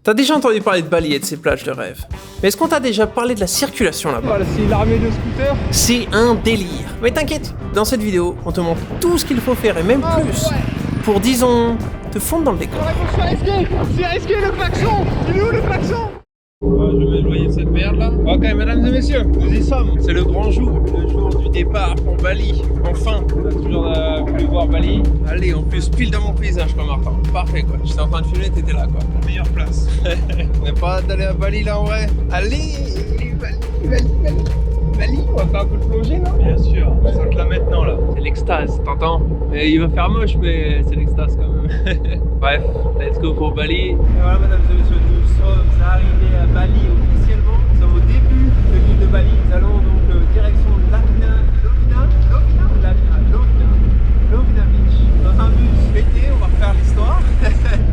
T'as déjà entendu parler de Bali et de ses plages de rêve. Mais est-ce qu'on t'a déjà parlé de la circulation là-bas? Voilà, c'est l'armée de scooters. C'est un délire. Mais t'inquiète, dans cette vidéo, on te montre tout ce qu'il faut faire et même plus pour, disons, te fondre dans le décor. C'est risqué le klaxon. Il est où le klaxon? Je vais éloigner cette merde là. Ok, mesdames et messieurs, nous y sommes. C'est le grand jour, le jour du départ pour Bali. Enfin, on a toujours voulu voir Bali. Allez, en plus, pile dans mon paysage quoi, Martin. Parfait quoi. J'étais en train de filmer, t'étais là quoi. La meilleure place. On n'a pas hâte d'aller à Bali là en vrai. Allez, Bali, on va faire un peu de plongée non? Bien sûr, on saute là maintenant là. C'est l'extase, t'entends? Il va faire moche, mais c'est l'extase quand même. Bref, let's go pour Bali. Et voilà, mesdames et messieurs, nous sommes arrivés à Bali officiellement. Nous sommes au début de l'île de Bali. Nous allons donc direction Lovina Beach. Dans un bus pété, on va refaire l'histoire.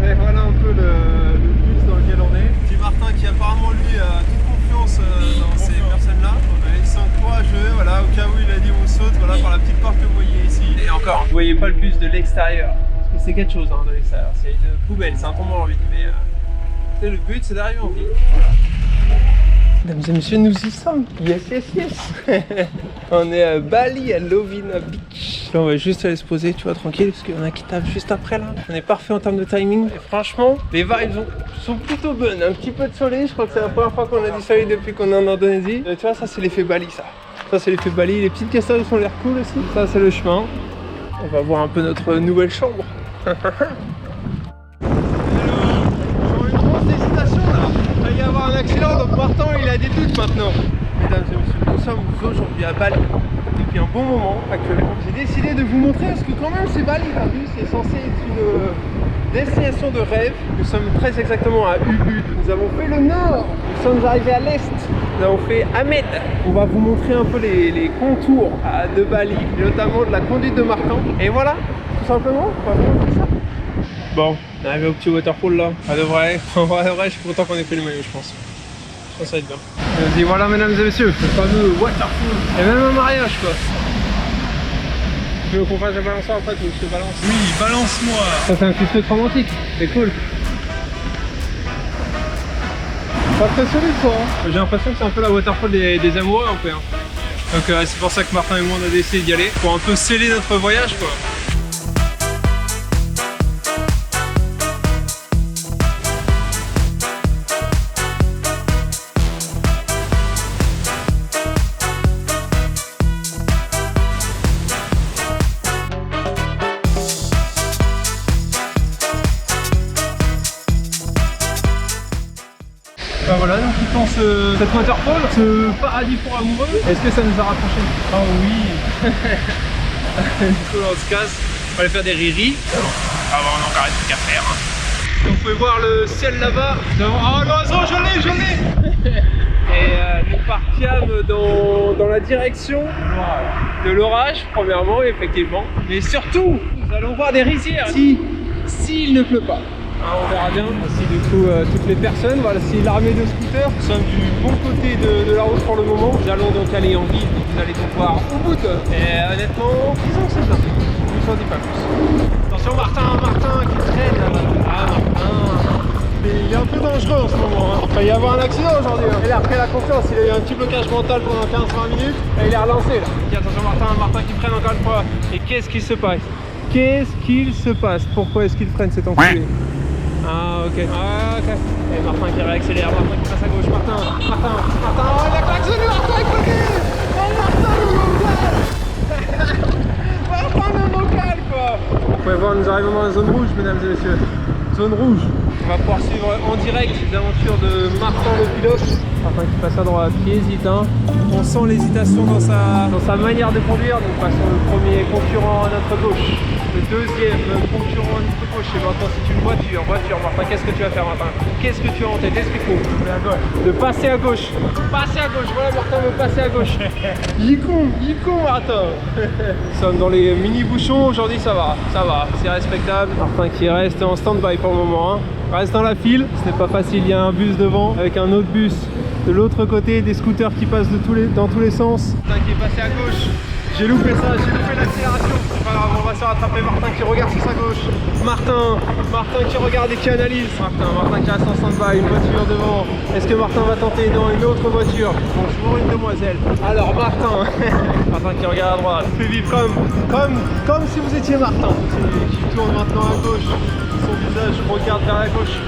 Et voilà un peu le bus dans lequel on est. Petit Martin qui apparemment lui a toute confiance dans ces personnes-là. Ils sont courageux, voilà, au cas où il a dit on saute, voilà, par la petite porte que vous voyez ici. Et encore, vous voyez pas le bus de l'extérieur. Parce que c'est quelque chose de l'extérieur. C'est une poubelle, c'est un tombeau en vide. Mais le but c'est d'arriver en ville. Mesdames et messieurs, nous y sommes. Yes. On est à Bali, à Lovina Beach. Là, on va juste aller se poser, tu vois, tranquille, parce qu'on a qui tape juste après là. On est parfait en termes de timing. Et franchement, les vibes sont plutôt bonnes. Un petit peu de soleil, je crois que c'est la première fois qu'on a du soleil depuis qu'on est en Indonésie. Et tu vois, ça c'est l'effet Bali, ça. Ça c'est l'effet Bali. Les petites castors ont l'air cool aussi. Ça c'est le chemin. On va voir un peu notre nouvelle chambre. Il va y avoir un accident, donc Martin il a des doutes maintenant. Mesdames et messieurs, nous sommes aujourd'hui à Bali depuis un bon moment actuellement. J'ai décidé de vous montrer parce que quand même c'est Bali, t'as vu, c'est censé être une destination de rêve. Nous sommes très exactement à Ubud. Nous avons fait le nord, nous sommes arrivés à l'est, nous avons fait Ahmed. On va vous montrer un peu les contours de Bali, notamment de la conduite de Martin. Et voilà, tout simplement, on va vous montrer ça. Bon, on est arrivé au petit waterfall là. En vrai, je suis content qu'on ait fait le maillot, je pense. Je pense que ça va être bien. Et voilà, mesdames et messieurs, le fameux waterfall. Et même un mariage quoi. Tu veux qu'on fasse un balançoire après, tu veux que je te balance? Oui, balance-moi. Ça c'est un petit truc romantique, c'est cool. Pas très solide quoi. Hein. J'ai l'impression que c'est un peu la waterfall des amoureux un peu. Hein. Donc c'est pour ça que Martin et moi on a décidé d'y aller. Pour un peu sceller notre voyage quoi. Ben voilà, donc quittons cette waterfall, ce paradis pour amoureux. Est-ce que ça nous a rapprochés? Oh oui. Du coup on se casse, on va aller faire des riris. Ah bah on a encore des trucs à faire. Donc vous pouvez voir le ciel là-bas. Oh l'oiseau, je l'ai. Et nous partîmes dans la direction de l'orage, premièrement, effectivement. Mais surtout, nous allons voir des rizières s'il ne pleut pas. On verra bien. Voici du coup toutes les personnes. Voilà, c'est l'armée de scooters. Nous sommes du bon côté de la route pour le moment. Nous allons donc aller en ville. Vous allez donc voir Ubud. Et honnêtement, disons que c'est bien. Je ne vous en dis pas plus. Attention Martin qui traîne. Ah Martin. Il est un peu dangereux en ce moment. Hein. Il va y avoir un accident aujourd'hui. Hein. Il a repris la confiance. Il a eu un petit blocage mental pendant 15-20 minutes. Et il est relancé là. Et attention Martin qui freine encore une fois. Et qu'est-ce qui se passe? Pourquoi est-ce qu'il freine cet enculé? Ah ok. Et Martin qui réaccélère, Martin qui passe à gauche, Martin, oh il a klaxonné, Martin est connu. Martin le vocal quoi. Vous pouvez voir, nous arrivons dans la zone rouge mesdames et messieurs. Zone rouge. On va pouvoir suivre en direct les aventures de Martin le pilote. Martin qui passe à droite, qui hésite hein. On sent l'hésitation dans sa manière de conduire. Donc passons le premier concurrent à notre gauche. Le deuxième concurrent à notre gauche. Et maintenant c'est une voiture. Martin, qu'est-ce que tu vas faire Martin? Qu'est-ce que tu as en tête? Explique-nous. De passer à gauche. Voilà Martin veut passer à gauche. Il est con Martin. Nous sommes dans les mini bouchons aujourd'hui, ça va, c'est respectable. Martin qui reste en stand-by pour le moment. Hein. Reste dans la file, ce n'est pas facile, il y a un bus devant avec un autre bus de l'autre côté, des scooters qui passent dans tous les sens. Martin qui est passé à gauche. J'ai loupé ça, j'ai loupé l'accélération. C'est pas grave, on va se rattraper. Martin qui regarde sur sa gauche. Martin qui regarde et qui analyse. Martin qui reste en stand-by, une voiture devant. Est-ce que Martin va tenter? Non, une autre voiture. Bonjour, une demoiselle. Alors Martin, Martin qui regarde à droite. Fait vivre comme si vous étiez Martin. Qui tourne maintenant à gauche. Son visage regarde vers la gauche.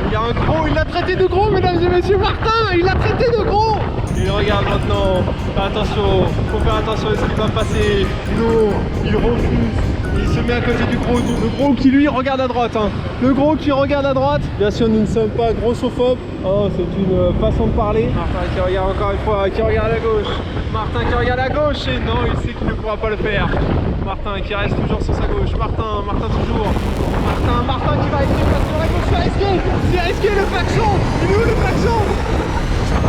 Il y a un gros, il l'a traité de gros, mesdames et messieurs. Martin, il l'a traité de gros. Il regarde maintenant. Attention, faut faire attention à ce qui va passer. Non, il refuse. Il se met à côté du gros, le gros qui lui regarde à droite. Hein. Le gros qui regarde à droite. Bien sûr, nous ne sommes pas grossophobes. Oh, c'est une façon de parler. Martin qui regarde encore une fois, qui regarde à gauche. Martin qui regarde à gauche et non, il sait qu'il ne pourra pas le faire. Martin qui reste toujours sur sa gauche. Martin toujours. Martin qui va essayer de passer sur la gauche. C'est risqué le klaxon. Il est où le klaxon?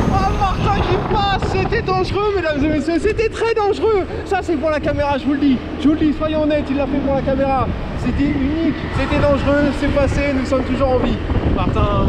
Oh, Martin qui passe, c'était dangereux mesdames et messieurs, c'était très dangereux. Ça c'est pour la caméra, je vous le dis, soyons honnêtes, il l'a fait pour la caméra. C'était unique, c'était dangereux, c'est passé, nous sommes toujours en vie. Martin,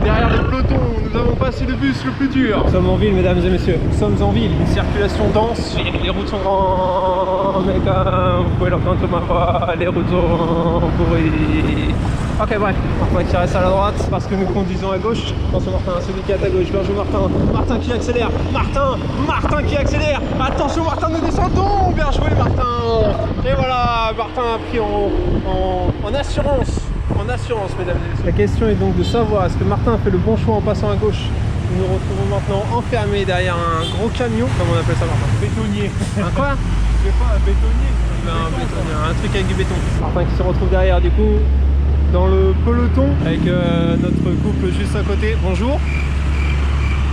derrière le peloton, nous avons passé le bus le plus dur. Nous sommes en ville mesdames et messieurs, nous sommes en ville, une circulation dense, les routes sont grandes, mais comme vous pouvez l'entendre comme ma voix, les routes sont pourries. Ok bref, Martin qui reste à la droite parce que nous conduisons à gauche. Attention Martin, celui qui est à gauche, bien joué Martin. Martin qui accélère, Martin qui accélère. Attention Martin, nous descendons, bien joué Martin. Et voilà, Martin a pris en assurance, mesdames et messieurs. La question est donc de savoir est-ce que Martin a fait le bon choix en passant à gauche. Nous nous retrouvons maintenant enfermés derrière un gros camion, comme on appelle ça Martin? Bétonnier. Un quoi? Je sais pas, un bétonnier. Un truc avec du béton. Martin qui se retrouve derrière du coup. Dans le peloton avec notre couple juste à côté. Bonjour.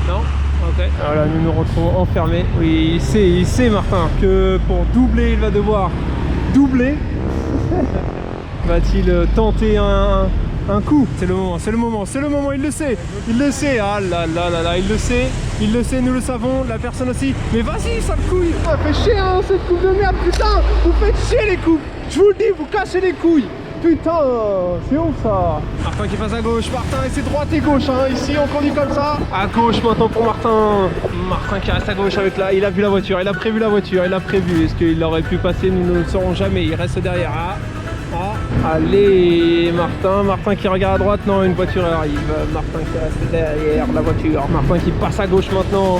Non? Ok. Voilà, nous nous retrouvons enfermés. Oui, il sait Martin que pour doubler, il va devoir doubler. Va-t-il tenter un coup? C'est le moment, il le sait. Ah là là là là, il le sait, nous le savons, la personne aussi. Mais vas-y, sale couille. Ça fait chier hein, cette coupe de merde, putain. Vous faites chier les coupes. Je vous le dis, vous cassez les couilles. Putain, c'est ouf ça. Martin qui passe à gauche, Martin et c'est droite et gauche hein. Ici on conduit comme ça. À gauche maintenant pour Martin. Martin qui reste à gauche avec là, il a vu la voiture, il a prévu la voiture, il a prévu. Est-ce qu'il aurait pu passer? Nous ne le saurons jamais, il reste derrière. Allez Martin qui regarde à droite, non une voiture arrive. Martin qui reste derrière la voiture. Martin qui passe à gauche maintenant.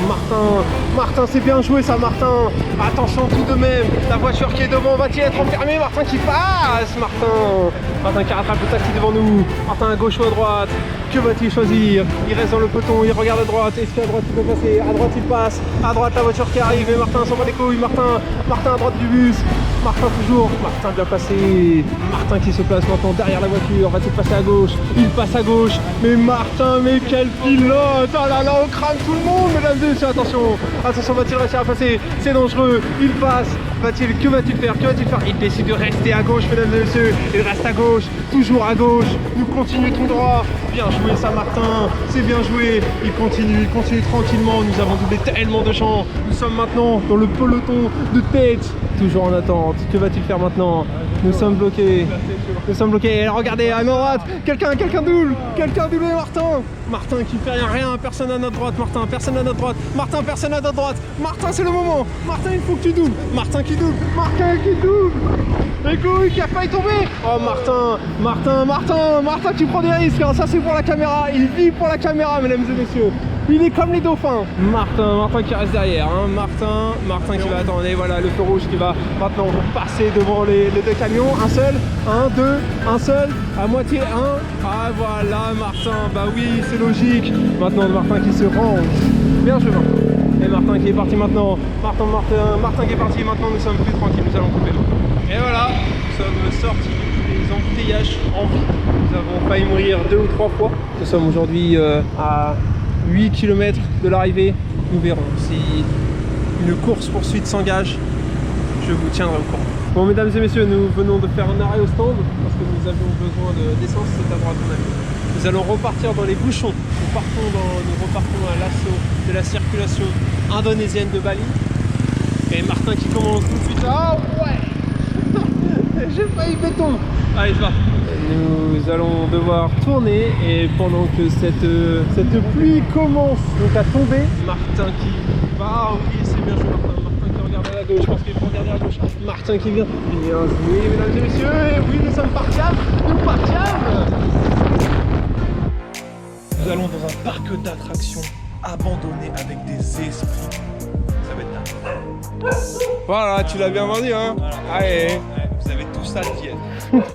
Martin c'est bien joué ça Martin. Attention tout de même, la voiture qui est devant va-t-il être enfermée? Martin qui passe. Martin qui rattrape le taxi devant nous. Martin à gauche ou à droite? Que va-t-il choisir? Il reste dans le peloton, il regarde à droite. Est-ce qu'à droite il peut passer? À droite il passe. À droite la voiture qui arrive et Martin s'en bat les couilles. Martin à droite du bus. Martin toujours. Martin bien placé. Martin qui se place maintenant derrière la voiture. Va-t-il passer à gauche? Il passe à gauche. Mais Martin, mais quel pilote! Oh là là, on crame tout le monde, mesdames et messieurs. Attention, va-t-il réussir à passer? C'est dangereux. Il passe. Que va-t-il faire? Il décide de rester à gauche, mesdames et messieurs. Il reste à gauche, toujours à gauche. Nous continuons tout droit. Bien joué ça Martin, c'est bien joué. Il continue tranquillement. Nous avons doublé tellement de champs. Nous sommes maintenant dans le peloton de tête. Toujours en attente. Que va-t-il faire maintenant? Nous sommes bloqués. Et regardez à notre droite. Quelqu'un double Martin qui fait rien. Personne à notre droite. Personne à notre droite. Martin c'est le moment. Martin il faut que tu doubles. Martin qui double. Les couilles qui a failli tomber. Oh Martin qui prend des risques hein. Ça c'est pour la caméra. Il vit pour la caméra mesdames et messieurs. Il est comme les dauphins. Martin qui reste derrière hein. Martin qui va attendre. Et voilà le feu rouge qui va maintenant passer devant les deux camions. Un seul, un seul, à moitié un. Ah voilà Martin, bah oui c'est logique. Maintenant Martin qui se range. Bien joué Martin. Et Martin qui est parti maintenant. Martin qui est parti maintenant, nous sommes plus tranquilles, nous allons couper. Et voilà, nous sommes sortis des embouteillages en vie. Nous avons failli mourir 2 ou 3 fois. Nous sommes aujourd'hui à 8 km de l'arrivée. Nous verrons si une course-poursuite s'engage. Je vous tiendrai au courant. Bon mesdames et messieurs, nous venons de faire un arrêt au stand parce que nous avions besoin d'essence, c'est à droite on a vu. Nous allons repartir dans les bouchons. Nous repartons à l'assaut de la circulation indonésienne de Bali. Et Martin qui commence tout de suite. Ah ouais. J'ai failli béton. Allez je vais. Nous allons devoir tourner et pendant que cette pluie commence donc à tomber, Martin qui va, oui c'est bien joué Martin qui regarde à la gauche, je pense qu'il faut regarder à gauche. Martin qui vient. Bienvenue, mesdames et messieurs. Et oui, nous sommes par Cam. Nous par Cam. Nous allons dans un parc d'attractions abandonné avec des esprits. Ça va être dingue. Voilà, tu l'as bien vendu, hein. Voilà. Allez. Vous avez tout ça à dire.